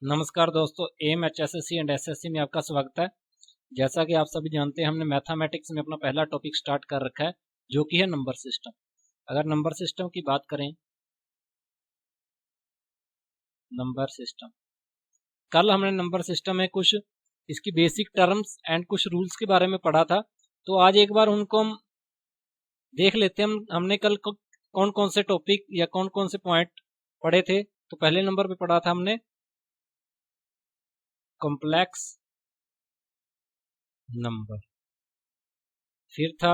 नमस्कार दोस्तों, M HSSC and SSC में आपका स्वागत है। जैसा कि आप सभी जानते हैं, हमने मैथमेटिक्स में अपना पहला टॉपिक स्टार्ट कर रखा है जो कि है नंबर सिस्टम। अगर नंबर सिस्टम की बात करें, नंबर सिस्टम, कल हमने नंबर सिस्टम में कुछ इसकी बेसिक टर्म्स एंड कुछ रूल्स के बारे में पढ़ा था। तो आज एक बार उनको हम देख लेते हैं। हमने कल कौन कौन से टॉपिक या कौन कौन से पॉइंट पढ़े थे। तो पहले नंबर पे पढ़ा था हमने कॉम्प्लेक्स नंबर, फिर था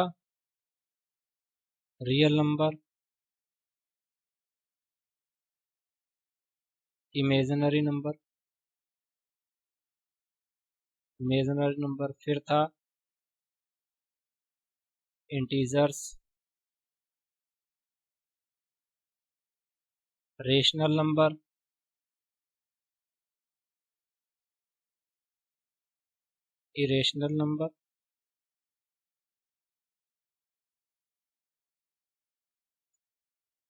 रियल नंबर, इमेजिनरी नंबर, फिर था integers, rational number, irrational number,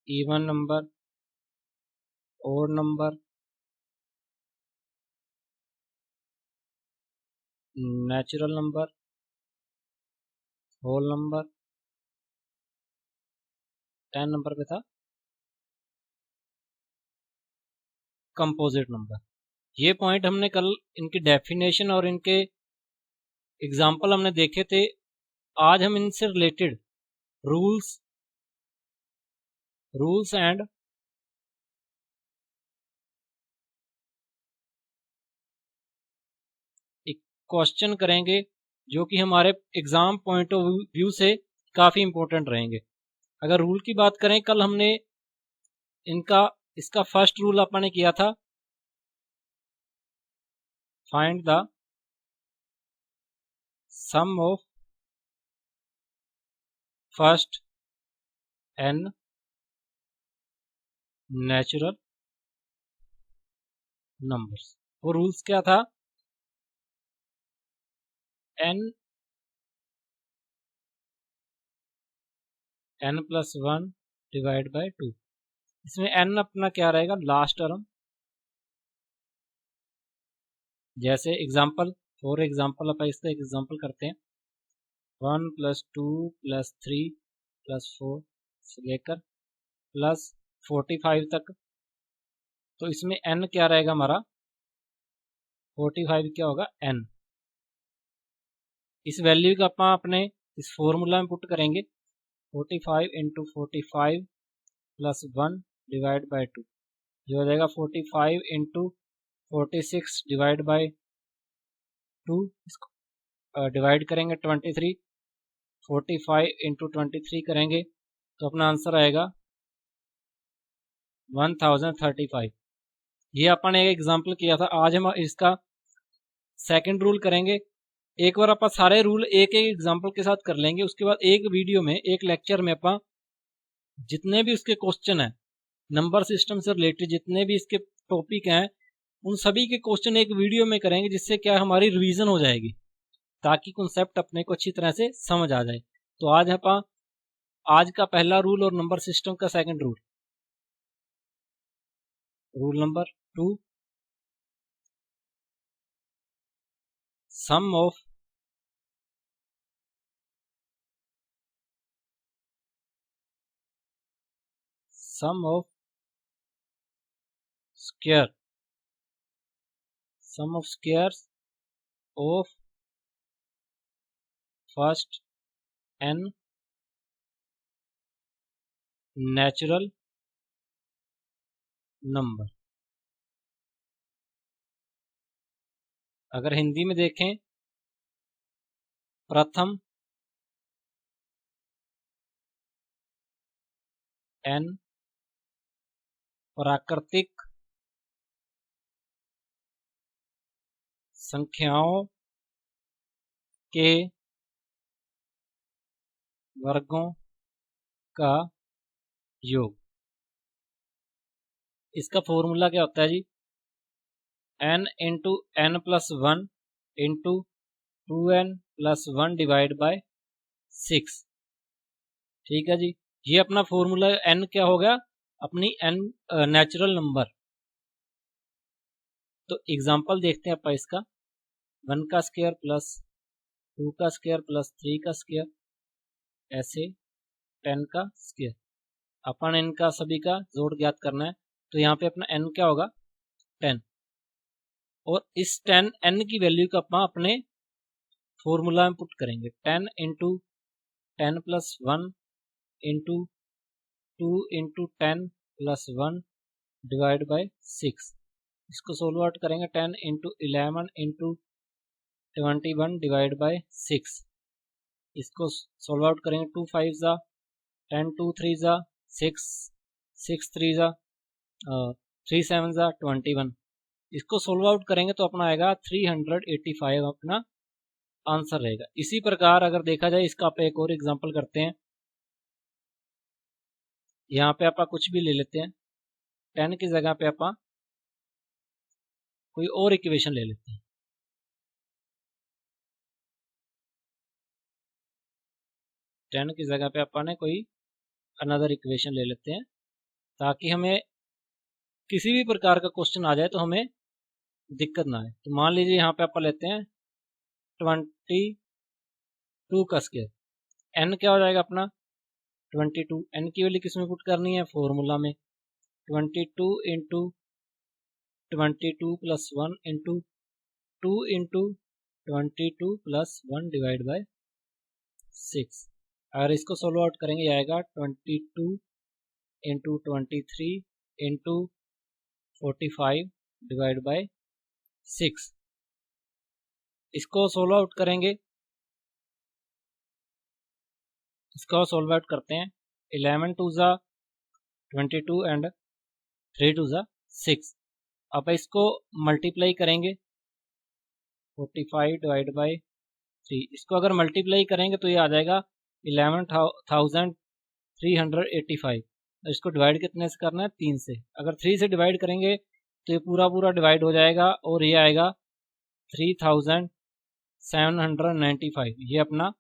even number, odd number, natural number, whole number, 10 number पे था कंपोजिट नंबर। ये पॉइंट हमने कल इनकी डेफिनेशन और इनके एग्जाम्पल हमने देखे थे। आज हम इनसे रिलेटेड रूल्स एंड एक क्वेश्चन करेंगे जो कि हमारे एग्जाम पॉइंट ऑफ व्यू से काफी इंपॉर्टेंट रहेंगे। अगर रूल की बात करें, कल हमने इसका फर्स्ट रूल अपन ने किया था, find the sum of first n natural numbers. वो रूल्स क्या था? n plus 1 divide by 2। इसमें n अपना क्या रहेगा? Last term. जैसे एग्जाम्पल, फॉर एग्जाम्पल अपन इसका एग्जाम्पल करते हैं, 1 प्लस 2 प्लस 3 प्लस 4 से लेकर प्लस 45 तक। तो इसमें n क्या रहेगा हमारा? 45 क्या होगा? n। इस वैल्यू का अपन अपने इस फॉर्मूला में पुट करेंगे, 45 इंटू 45 प्लस 1 डिवाइड बाय 2, जो हो जाएगा 45 इंटू 46 डिवाइड बाय 2। इसको डिवाइड करेंगे 23, 45 इंटू 23 करेंगे तो अपना आंसर आएगा 1035। ये अपन एक एग्जाम्पल किया था। आज हम इसका सेकंड रूल करेंगे। एक बार अपन सारे रूल एक एक एग्जाम्पल के साथ कर लेंगे, उसके बाद एक वीडियो में, एक लेक्चर में अपन जितने भी उसके क्वेश्चन हैं, नंबर सिस्टम से रिलेटेड जितने भी इसके टॉपिक हैं, उन सभी के क्वेश्चन एक वीडियो में करेंगे, जिससे क्या हमारी रिवीजन हो जाएगी, ताकि कॉन्सेप्ट अपने को अच्छी तरह से समझ आ जाए। तो आज का पहला रूल और नंबर सिस्टम का second rule, rule number 2, sum of squares of first n natural number. अगर हिंदी में देखें, प्रथम n प्राकृतिक संख्याओं के वर्गों का योग। इसका फॉर्मूला क्या होता है जी? n into n plus 1 into 2n plus 1 divide bye 6। ठीक है जी, ये अपना फॉर्मूला n क्या हो गया? अपनी n नेचुरल नंबर। तो एग्जाम्पल देखते हैं अपन इसका। 1 का स्क्वायर प्लस 2 का स्क्वायर प्लस 3 का स्क्वायर ऐसे 10 का स्क्वायर। अपन इनका सभी का जोड़ ज्ञात करना है। तो यहाँ पे अपना n क्या होगा 10, और इस 10 n की वैल्यू को अपन अपने फॉर्मूला में पुट करेंगे। 10 into 10 plus 1 into 2 into 10 plus 1 divide by 6। इसको सोल्व आउट करेंगे। 10 इंटू 11 इंटू 21 डिवाइड बाई 6। इसको सोल्व आउट करेंगे। 2 5 ज़ा 10, 2 3 ज़ा 6, 6 3 ज़ा 3 7 ज़ा 21। इसको सोल्व आउट करेंगे तो अपना आएगा 385 अपना आंसर रहेगा। इसी प्रकार अगर देखा जाए इसका आप एक और एग्जांपल करते हैं। यहाँ पे आप कुछ भी ले लेते हैं। 10 की जगह पे आप कोई और इक्वेशन ले लेते हैं। 10 की जगह पे अपन कोई अनदर इक्वेशन ले लेते हैं, ताकि हमें किसी भी प्रकार का क्वेश्चन आ जाए तो हमें दिक्कत ना आए। तो मान लीजिए यहाँ पे अपन लेते हैं 22 का स्क्वायर। n क्या हो जाएगा अपना 22। n की वैल्यू किस में पुट करनी है फॉर्मूला में। 22 into 22 plus 1 into 2 into 22 plus 1 divide by 6। अगर इसको सोल्व आउट करेंगे आएगा 22 इंटू 23 इंटू 45 डिवाइड बाई 6। इसको सोल्व आउट करेंगे। इसको सोल्व आउट करते हैं। 11 2 ज़ा 22 एंड 3 2 ज़ा 6। अब इसको मल्टीप्लाई करेंगे 45 डिवाइड बाई 3। इसको अगर मल्टीप्लाई करेंगे तो ये आ जाएगा 11,385। इसको डिवाइड कितने से करना है 3 से। अगर 3 से डिवाइड करेंगे तो ये पूरा पूरा डिवाइड हो जाएगा और ये आएगा 3,795। ये अपना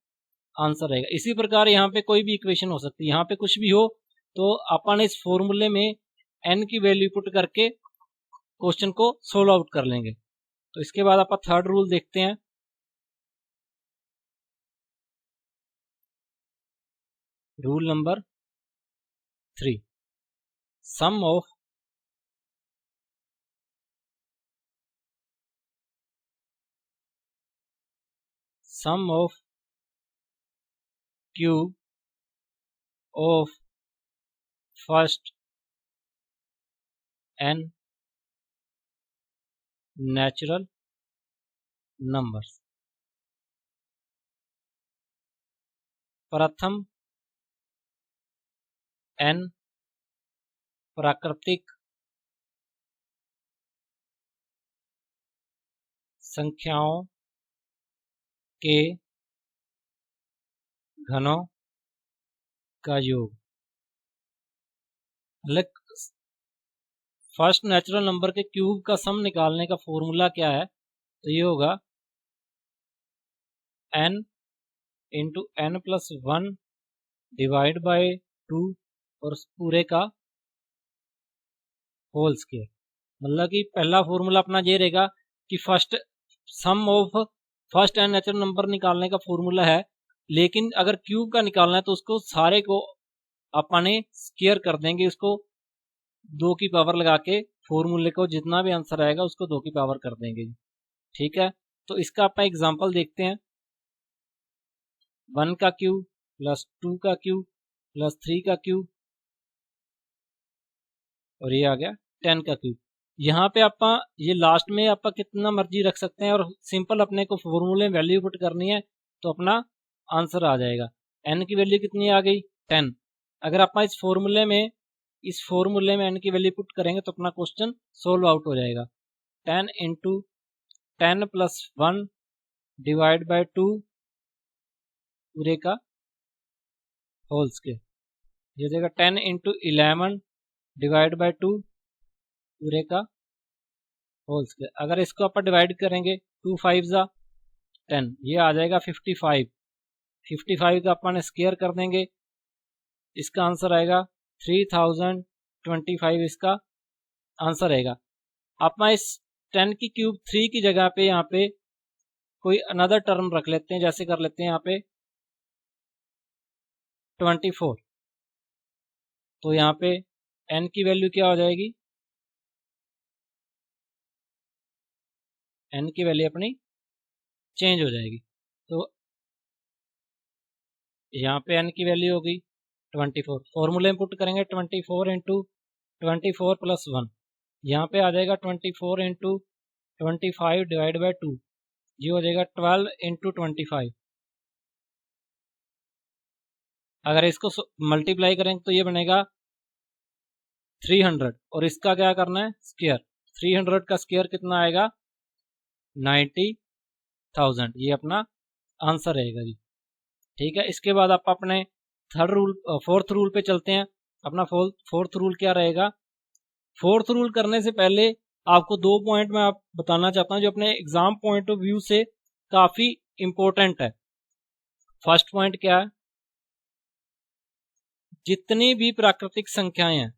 आंसर रहेगा। इसी प्रकार यहाँ पे कोई भी इक्वेशन हो सकती है। यहाँ पे कुछ भी हो तो अपन इस फॉर्मूले में n की वैल्यू पुट करके क्वेश्चन को सोल्व आउट कर लेंगे। तो इसके बाद अपन थर्ड रूल देखते हैं। Rule number 3, sum of cube of first n natural numbers. प्रथम n प्राकृतिक संख्याओं के घनों का योग। फर्स्ट नेचुरल नंबर के क्यूब का सम निकालने का फॉर्मूला क्या है, तो ये होगा n into n plus 1 divide by 2 और पूरे का होल स्क्वायर। मतलब कि पहला फॉर्मूला अपना ये रहेगा कि first sum of first n natural number निकालने का फॉर्मूला है, लेकिन अगर क्यूब का निकालना है तो उसको सारे को अपने स्क्वायर कर देंगे। उसको 2 की पावर लगा के फॉर्मूले को जितना भी आंसर आएगा उसको 2 की पावर कर देंगे। ठीक है, तो इसका अपन एग्जांपल देखते हैं। 1 का क्यूब प्लस 2 का क्यूब प्लस 3 का क्यूब और ये आ गया 10 का क्यूब। यहाँ पे आप ये लास्ट में आप कितना मर्जी रख सकते हैं और सिंपल अपने को फॉर्मूले में वैल्यू पुट करनी है तो अपना आंसर आ जाएगा। n की वैल्यू कितनी आ गई 10। अगर आप इस फॉर्मूले में n की वैल्यू पुट करेंगे तो अपना क्वेश्चन सोल्व आउट हो जाएगा। 10 इंटू 10 प्लस 1 डिवाइड बाय 2 पूरे का होल स्क्वायर। ये देगा 10 इंटू 11 डिवाइड बाय 2 पूरे का होल स्क्वायर। अगर इसको अपन डिवाइड करेंगे 2 5 ज़ा 10, ये आ जाएगा 55। 55 का अपन स्क्वायर कर देंगे, इसका आंसर आएगा 3025। इसका आंसर रहेगा। अपन इस 10 की क्यूब 3 की जगह पे यहाँ पे कोई अनदर टर्म रख लेते हैं, जैसे कर लेते हैं यहाँ पे 24। तो यहाँ पे n की वैल्यू क्या हो जाएगी, n की वैल्यू अपनी चेंज हो जाएगी। तो यहाँ पे n की वैल्यू होगी 24। फॉर्मूले में पुट करेंगे 24 इंटू 24 प्लस 1, यहाँ पे आ जाएगा 24 इंटू 25 डिवाइड बाई 2, ये हो जाएगा 12 इंटू 25। अगर इसको मल्टीप्लाई करेंगे तो ये बनेगा 300, और इसका क्या करना है, स्क्वायर। 300 का स्क्वायर कितना आएगा, 90,000। ये अपना आंसर रहेगा जी। ठीक है, इसके बाद आप अपने फोर्थ रूल पे चलते हैं। अपना फोर्थ रूल क्या रहेगा। फोर्थ रूल करने से पहले आपको 2 पॉइंट मैं आप बताना चाहता हूं जो अपने एग्जाम पॉइंट ऑफ व्यू से काफी इंपॉर्टेंट है। फर्स्ट पॉइंट क्या है, जितनी भी प्राकृतिक संख्याएं हैं,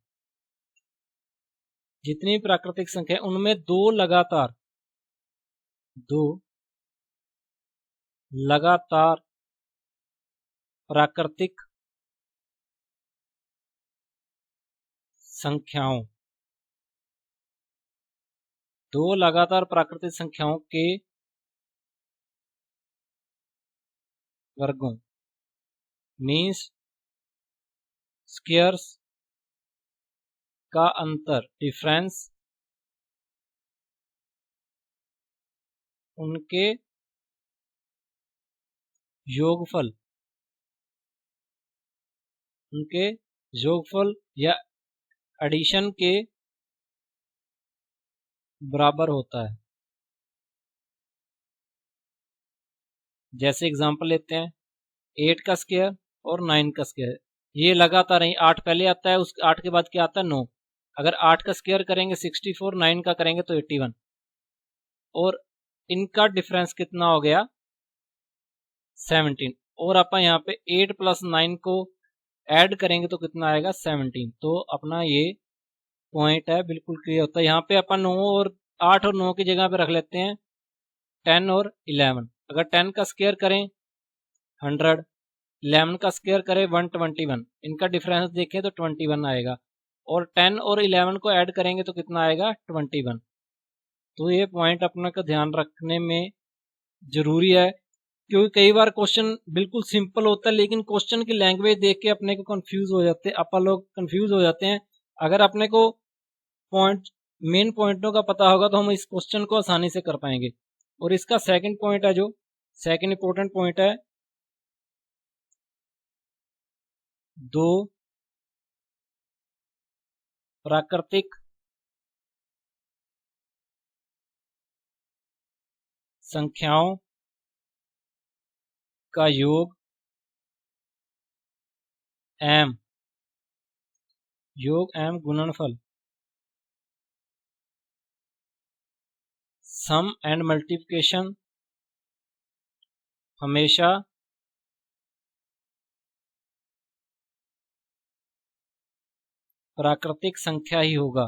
जितनी प्राकृतिक संख्या उनमें दो लगातार प्राकृतिक संख्याओं, दो लगातार प्राकृतिक संख्याओं के वर्गों मीन्स स्क्वायर्स का अंतर, डिफरेंस, उनके योगफल, या एडिशन के बराबर होता है। जैसे एग्जांपल लेते हैं 8 का स्क्वायर और 9 का स्क्वायर, ये लगातार ही 8 पहले आता है, उस 8 के बाद क्या आता है 9। अगर 8 का स्क्वायर करेंगे 64, 9 का करेंगे तो 81, और इनका डिफरेंस कितना हो गया 17। और अपन यहाँ पे 8 प्लस 9 को ऐड करेंगे तो कितना आएगा 17। तो अपना ये पॉइंट है बिल्कुल क्लियर होता है। यहाँ पे अपन 9 और 8 और 9 की जगह पे रख लेते हैं 10 और 11। अगर 10 का स्क्वायर करें 100, 11 का स्क्वायर करें 121, इनका डिफरेंस देखें तो 21 आएगा, और 10 और 11 को ऐड करेंगे तो कितना आएगा 21। तो ये पॉइंट अपने को ध्यान रखने में जरूरी है, क्योंकि कई बार क्वेश्चन बिल्कुल सिंपल होता है लेकिन क्वेश्चन की लैंग्वेज देख के अपने को कंफ्यूज हो जाते हैं, अपन लोग कंफ्यूज हो जाते हैं। अगर अपने को मेन पॉइंटों का पता होगा तो हम इस क्वेश्चन को आसानी से कर पाएंगे। और इसका सेकंड पॉइंट है, जो सेकंड इंपॉर्टेंट पॉइंट है, दो प्राकृतिक संख्याओं का योग एम गुणनफल, सम एंड मल्टीप्लिकेशन हमेशा प्राकृतिक संख्या ही होगा।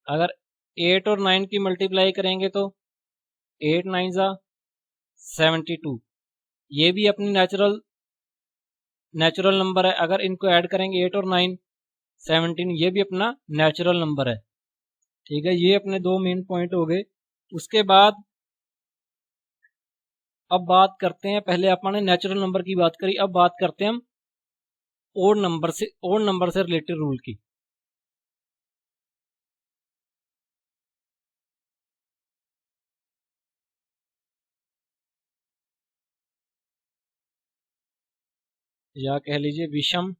अगर 8 और 9 की मल्टीप्लाई करेंगे तो 8 9 जा 72, ये भी अपनी नेचुरल नंबर है। अगर इनको ऐड करेंगे 8 और 9 17, ये भी अपना नेचुरल नंबर है। ठीक है, ये अपने दो मेन पॉइंट हो गए। उसके बाद अब बात करते हैं, पहले अपन ने नेचुरल नंबर की बात करी, अब बात करते हैं हम ओड नंबर से रिलेटेड रूल की। या कह लीजिए विषम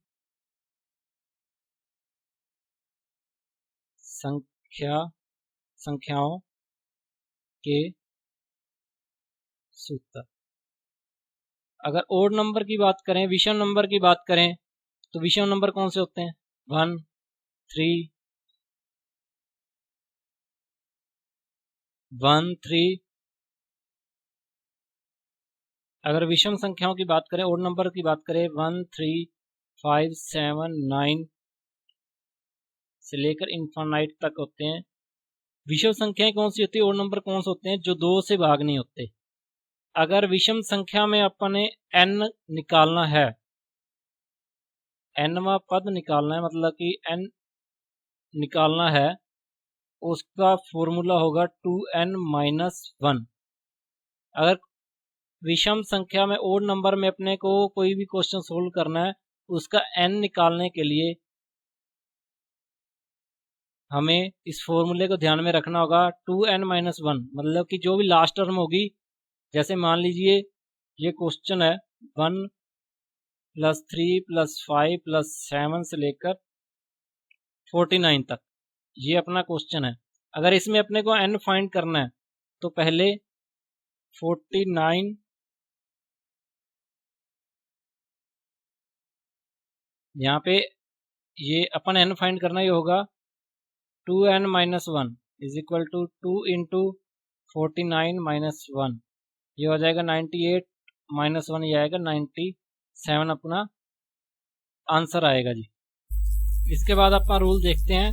संख्याओं के सूत्र। अगर ओड नंबर की बात करें, विषम नंबर की बात करें, तो विषम नंबर कौन से होते हैं 1 3 1 3। अगर विषम संख्याओं की बात करें, ओड नंबर की बात करें 1 3 5, 7, 9 से लेकर इन्फानाइट तक होते हैं। विषम संख्याएं कौन सी होती है, और नंबर कौन से होते हैं जो 2 से भाग नहीं होते। अगर विषम संख्या में अपने n निकालना है, nवां पद निकालना है, मतलब कि n निकालना है, उसका फॉर्मूला होगा 2n-1। अगर विषम संख्या में ओड नंबर में अपने को कोई भी क्वेश्चन सोल्व करना है, उसका n निकालने के लिए हमें इस फॉर्मूले को ध्यान में रखना होगा। 2n-1 मतलब कि जो भी लास्ट टर्म होगी, जैसे मान लीजिए ये क्वेश्चन है 1 + 3 + 5 + 7 से लेकर 49 तक, ये अपना क्वेश्चन है। अगर इसमें अपने को n फाइंड करना है तो पहले 49 यहाँ पे ये अपन n फाइंड करना ही होगा। 2n-1 = 2 × 49-1, ये हो जाएगा 98 -1, ये आएगा 97 अपना आंसर आएगा जी। इसके बाद अपना रूल देखते हैं।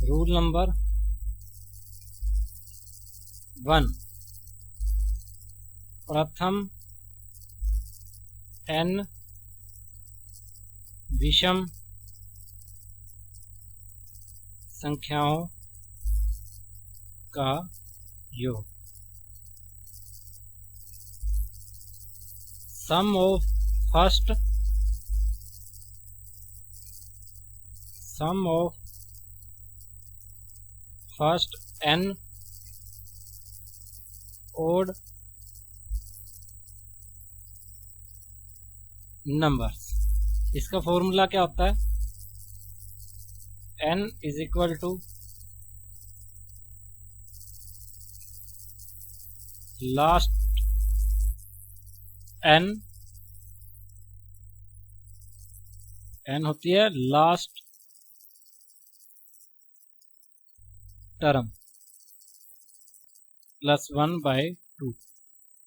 रूल नंबर 1, प्रथम n विषम संख्याओं का योग। Sum of first n odd numbers. इसका फॉर्मूला क्या होता है, n = लास्ट n होती है लास्ट टर्म +1/2।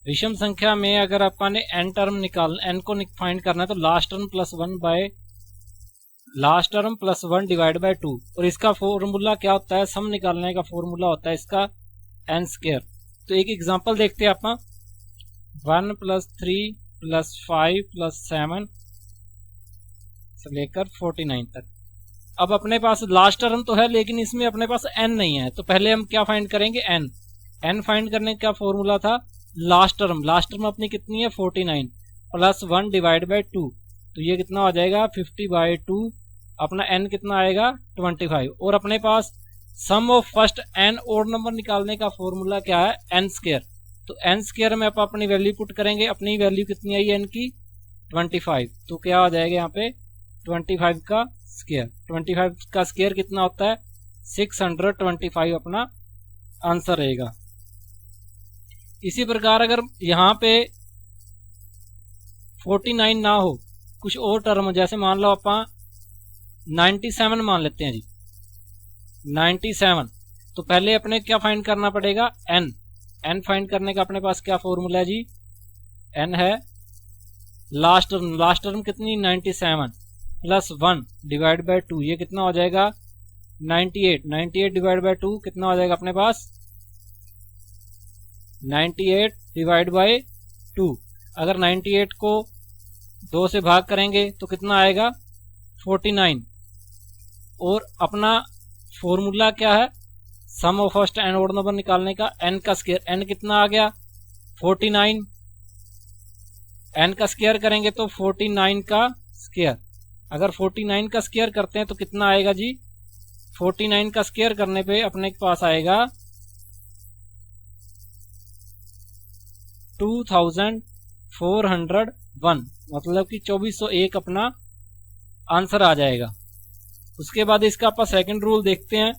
विषम संख्या में अगर अपन ने n टर्म n को फाइंड करना है तो लास्ट टर्म +1/2। और इसका फॉर्मूला क्या होता है, सम निकालने का फॉर्मूला होता है इसका n²। तो एक एग्जांपल देखते हैं अपन। 1 + 3 + 5 + 7 से लेकर 49 तक। अब अपने पास लास्ट टर्म तो है, लेकिन इसमें अपने पास n नहीं है, तो पहले हम क्या फाइंड करेंगे, n फाइंड करने का फॉर्मूला था लास्ट टर्म अपनी कितनी है 49 + 1/2, तो ये कितना हो जाएगा 50/2। अपना n कितना आएगा 25। और अपने पास sum of first n odd number निकालने का फॉर्मूला क्या है, n²। तो n² में आप अपनी वैल्यू पुट करेंगे, अपनी वैल्यू कितनी आई n की 25, तो क्या हो जाएगा यहाँ पे 25 का स्क्वायर। 25 का स्क्वायर कितना होता है 625 अपना आंसर रहेगा। इसी प्रकार अगर यहाँ पे 49 ना हो, कुछ और टर्म, जैसे मान लो अपन 97 मान लेते हैं जी, 97, तो पहले अपने क्या फाइंड करना पड़ेगा, n फाइंड करने का अपने पास क्या फॉर्मूला है जी, n है लास्ट टर्म कितनी 97 + 1/2, ये कितना हो जाएगा 98/2 कितना हो जाएगा अपने पास 98/2। अगर 98 को 2 से भाग करेंगे तो कितना आएगा 49। और अपना फॉर्मूला क्या है, sum of first n odd number निकालने का, n का स्क्वायर, n कितना आ गया 49, n का स्क्वायर करेंगे तो 49 का स्क्वायर। अगर 49 का स्क्वायर करते हैं तो कितना आएगा जी, 49 का स्क्वायर करने पे अपने के पास आएगा 2401, मतलब कि 2401 अपना आंसर आ जाएगा। उसके बाद इसका आप सेकंड रूल देखते हैं।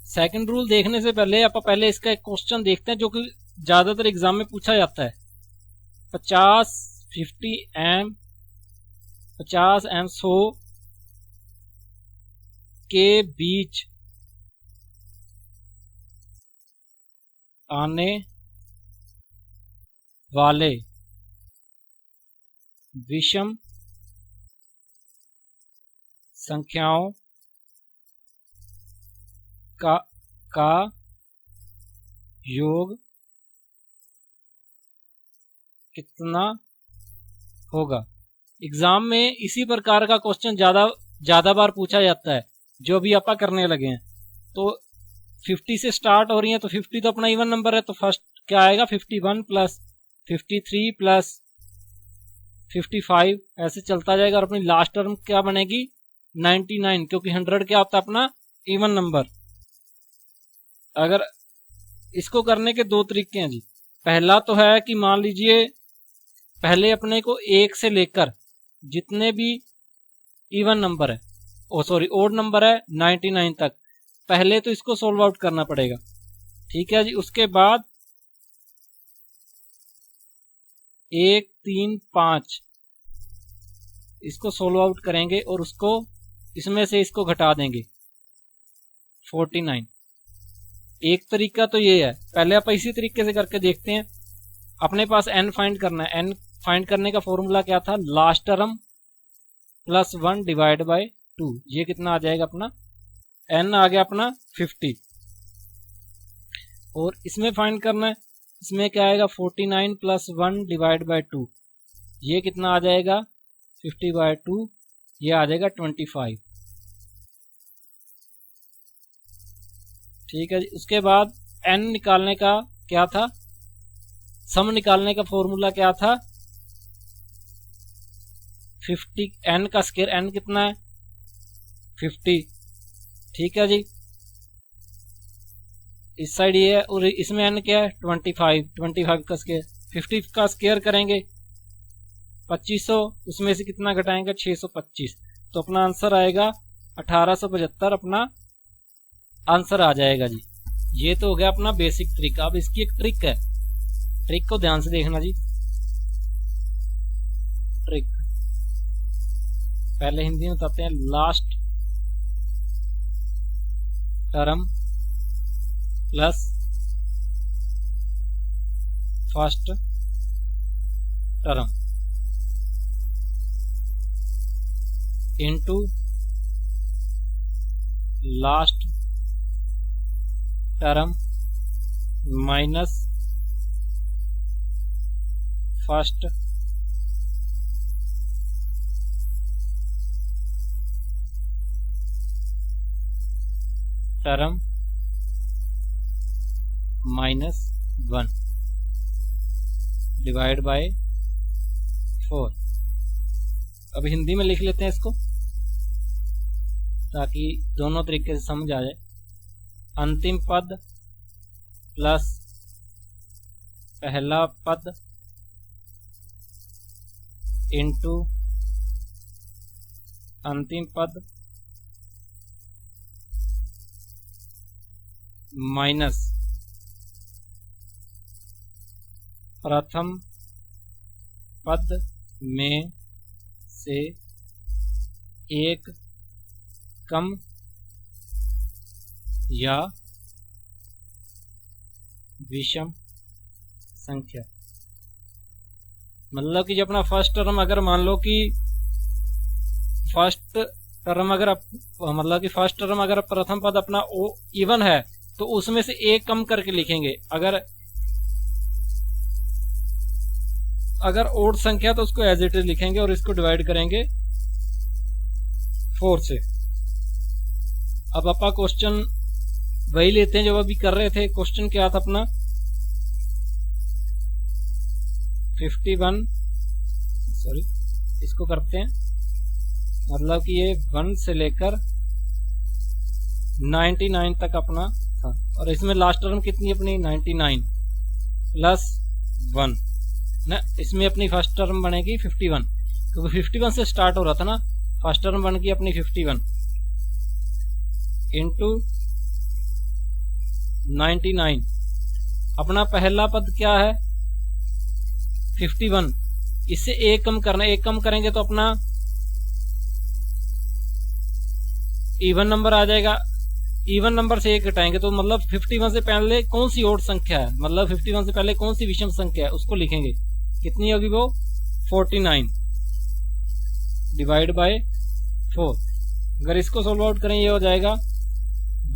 सेकंड रूल देखने से पहले आप पहले इसका एक क्वेश्चन देखते हैं जो कि ज्यादातर एग्जाम में पूछा जाता है। 50 50 50 100 के बीच आने वाले विषम संख्याओं का योग कितना होगा। एग्जाम में इसी प्रकार का क्वेश्चन ज्यादा बार पूछा जाता है, जो भी आप करने लगे हैं। तो 50 से स्टार्ट हो रही है, तो 50 तो अपना इवन नंबर है, तो फर्स्ट क्या आएगा 51 प्लस 53 प्लस 55, ऐसे चलता जाएगा। और अपनी लास्ट टर्म क्या बनेगी 99, क्योंकि 100 क्या होता है अपना इवन नंबर। अगर इसको करने के दो तरीके हैं जी। पहला तो है कि मान लीजिए पहले अपने को 1 से लेकर जितने भी इवन नंबर है, ओड नंबर है 99 तक, पहले तो इसको सोल्व आउट करना पड़ेगा। ठीक है जी। उसके बाद 1 3 5 इसको सोल्व आउट करेंगे और उसको इसमें से इसको घटा देंगे 49। एक तरीका तो ये है। पहले आप इसी तरीके से करके देखते हैं। अपने पास n फाइंड करना है। n फाइंड करने का फॉर्मूला क्या था, last term plus 1 divide by 2। ये कितना आ जाएगा अपना, n आ गया अपना 50। और इसमें फाइंड करना है, इसमें क्या आएगा 49 प्लस 1 डिवाइड बाय 2। ये कितना आ जाएगा 50 बाय 2, ये आ जाएगा 25। ठीक है जी। उसके बाद n निकालने का क्या था, सम निकालने का फॉर्मूला क्या था 50, n का स्क्वायर, n कितना है 50। ठीक है जी। इस साइड ये है और इसमें n क्या है 25 का स्क्वायर। 50 का स्क्वायर करेंगे 2500, उसमें से कितना घटाएंगे 625, तो अपना आंसर आएगा 1875। अपना आंसर आ जाएगा जी। ये तो हो गया अपना बेसिक तरीका। अब इसकी एक ट्रिक है, ट्रिक को ध्यान से देखना जी। ट्रिक पहले हिंदी में बताते हैं। Last term plus first term into last term minus first term minus 1 divide bye 4। अब हिंदी में लिख लेते हैं इसको ताकि दोनों तरीके से समझ आ जाए। अंतिम पद प्लस पहला पद इनटू अंतिम पद माइनस प्रथम पद में से एक कम या विषम संख्या। मतलब कि जब अपना फर्स्ट टर्म अगर मान लो कि फर्स्ट टर्म अगर प्रथम पद अपना इवन है तो उसमें से एक कम करके लिखेंगे। अगर ओड संख्या तो उसको एज इट इज लिखेंगे और इसको डिवाइड करेंगे 4 से। अब अपना क्वेश्चन वही लेते हैं जो अभी कर रहे थे। क्वेश्चन क्या था अपना 51, इसको करते हैं। मतलब कि ये 1 से लेकर 99 तक अपना था और इसमें लास्ट टर्म कितनी अपनी 99 प्लस 1 ना। इसमें अपनी फर्स्ट टर्म बनेगी 51 क्योंकि 51 से स्टार्ट हो रहा था ना। फर्स्ट टर्म बन गई अपनी 51 इंटू 99। अपना पहला पद क्या है 51, इससे एक कम करना। एक कम करेंगे तो अपना इवन नंबर आ जाएगा। इवन नंबर से एक घटाएंगे तो मतलब 51 से पहले कौन सी ओड संख्या है, मतलब 51 से पहले कौन सी विषम संख्या है उसको लिखेंगे। कितनी होगी वो 49 डिवाइड बाय 4। अगर इसको सोल्व आउट करें ये हो जाएगा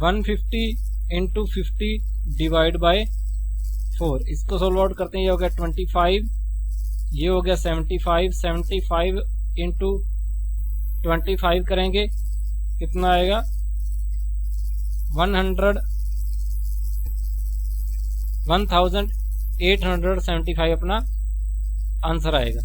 150 इंटू 50 डिवाइड बाय 4। इसको सोल्व आउट करते हैं ये हो गया 25, ये हो गया 75, 75 इंटू 25 करेंगे कितना आएगा 1875 अपना आंसर आएगा।